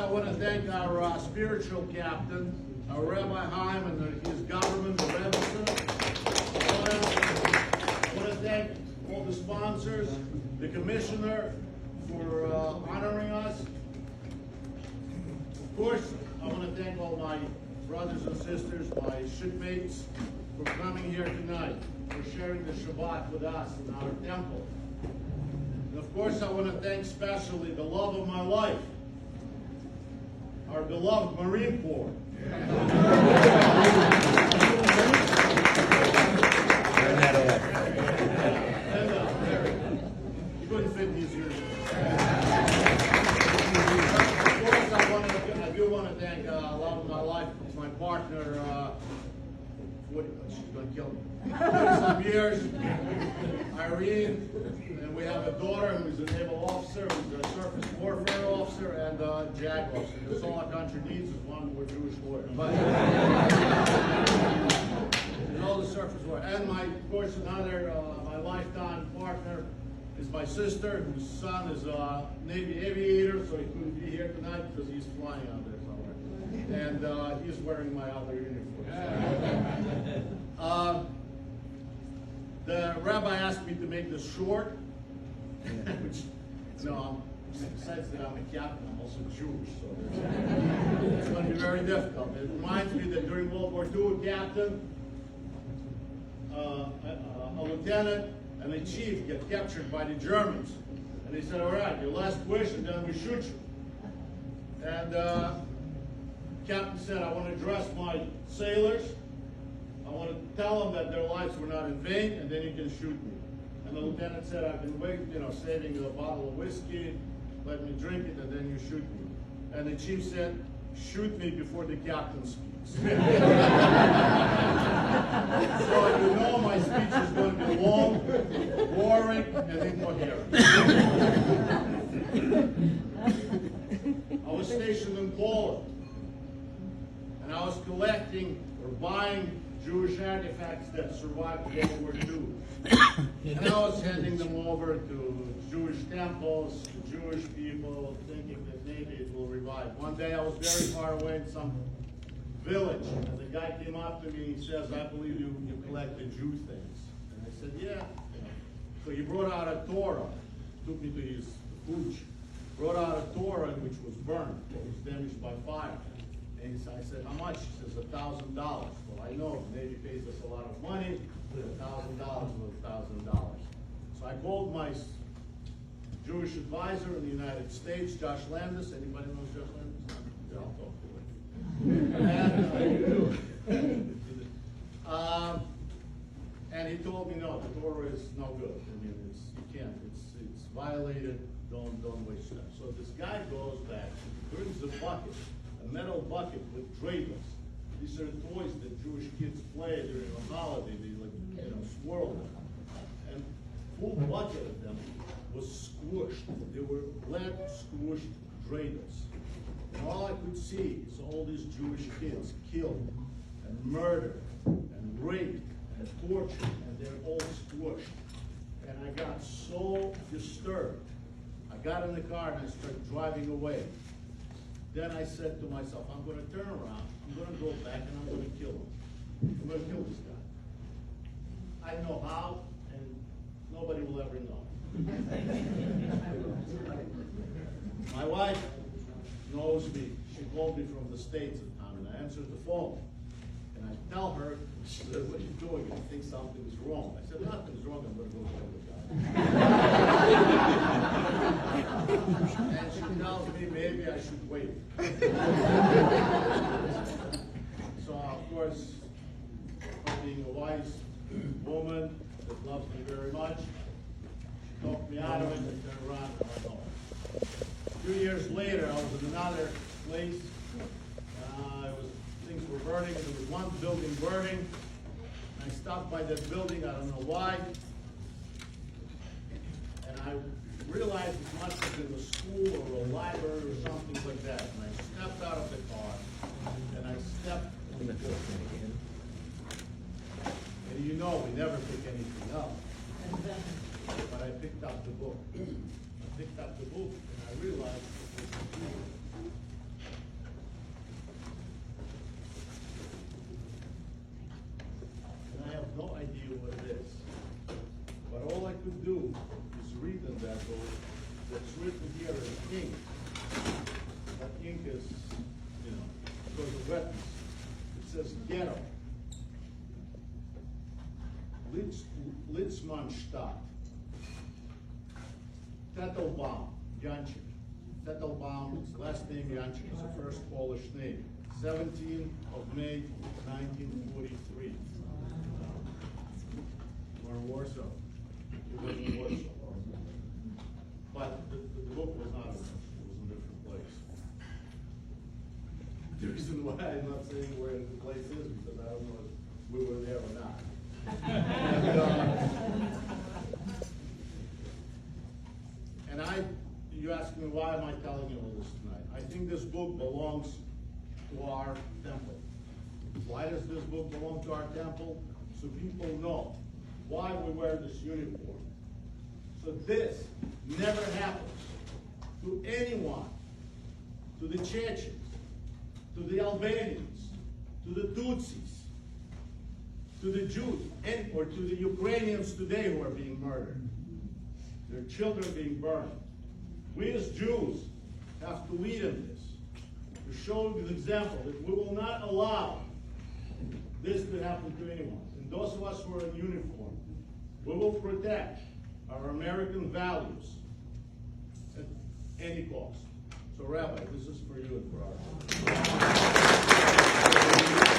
I want to thank our spiritual captain, our Rabbi Haim, and his government, the Rebbetzin. I want to thank all the sponsors, the commissioner for honoring us. Of course, I want to thank all my brothers and sisters, my shipmates, for coming here tonight, for sharing the Shabbat with us in our temple. And of course, I want to thank especially the love of my life, our beloved Marine Corps. You couldn't fit these years. Of course, I do want to thank love of my life, my partner, she's going to kill me. 40-some years, Irene, and we have a daughter who's a naval officer, who's a surface warfare officer, and a JAG officer. That's all our country needs is one more Jewish lawyer. But and all the surface warfare. And of course, another my lifetime partner is my sister, whose son is a Navy aviator, so he couldn't be here tonight because he's flying out there somewhere. And he's wearing my other uniform. The rabbi asked me to make this short, which, besides that I'm a captain, I'm also Jewish, so it's going to be very difficult. It reminds me that during World War II, a captain, a lieutenant, and a chief get captured by the Germans. And they said, all right, your last wish, and then we shoot you. And captain said, I want to address my sailors. I want to tell them that their lives were not in vain, and then you can shoot me. And the lieutenant said, I've been waiting, saving a bottle of whiskey, let me drink it, and then you shoot me. And the chief said, shoot me before the captain speaks. So you know my speech is going to be long, boring, and incoherent. I was stationed in Poland, and I was collecting or buying Jewish artifacts that survived World War II. And I was handing them over to Jewish temples, to Jewish people, thinking that maybe it will revive. One day I was very far away in some village, and the guy came up to me and he says, I believe you collect the Jew things. And I said, yeah. So he brought out a Torah, took me to his hooch, brought out a Torah which was burned, it was damaged by fire. And I said, how much? He says, $1,000. Well, I know the Navy pays us a lot of money, $1,000 was $1,000. So I called my Jewish advisor in the United States, Josh Landis. Anybody knows Josh Landis? Yeah, I'll talk to him. And he told me, no, the Torah is no good. I mean, you can't. It's violated. Don't waste time. So this guy goes back, brings a bucket, a metal bucket with dreidels. These are toys that Jewish kids play during a holiday. They swirl them. And full bucket of them was squished. They were lead squished dreidels. And all I could see is all these Jewish kids killed and murdered and raped and tortured, and they're all squished. And I got so disturbed. I got in the car and I started driving away. Then I said to myself, I'm going to turn around, I'm going to go back, and I'm going to kill him. I'm going to kill this guy. I know how, and nobody will ever know. My wife knows me. She called me from the States at the time, and I answered the phone. And I tell her, she said, what are you doing? I think something is wrong. I said, nothing's wrong, I'm going to go kill the guy. And she tells me maybe I should wait. So, of course, being a wise woman that loves me very much, she talked me out of it and turned around and went home. A few years later, I was in another place. Things were burning, and there was one building burning. I stopped by that building, I don't know why. And I realized it must have been a school or a library or something like that. And I stepped out of the car, and I stepped in the building. And we never pick anything up. But I picked up the book. I picked up the book, and I realized it was a book. that's written here in ink. That ink is, because of wetness. It says ghetto. Litzmannstadt. Tettelbaum, Janchik. Tettelbaum, his last name Janchik, is the first Polish name. 17th of May, 1943. Or in Warsaw. It was in Warsaw. But the book was not in Warsaw. It was in a different place. The reason why I'm not saying where the place is, because I don't know if we were there or not. You ask me why am I telling you all this tonight? I think this book belongs to our temple. Why does this book belong to our temple? So people know why we wear this uniform. So this never happens to anyone, to the Chechens, to the Albanians, to the Tutsis, to the Jews, or to the Ukrainians today who are being murdered. Their children being burned. We as Jews have to lead in this, to show the example that we will not allow this to happen to anyone. And those of us who are in uniform, we will protect our American values at any cost. So Rabbi, this is for you and for our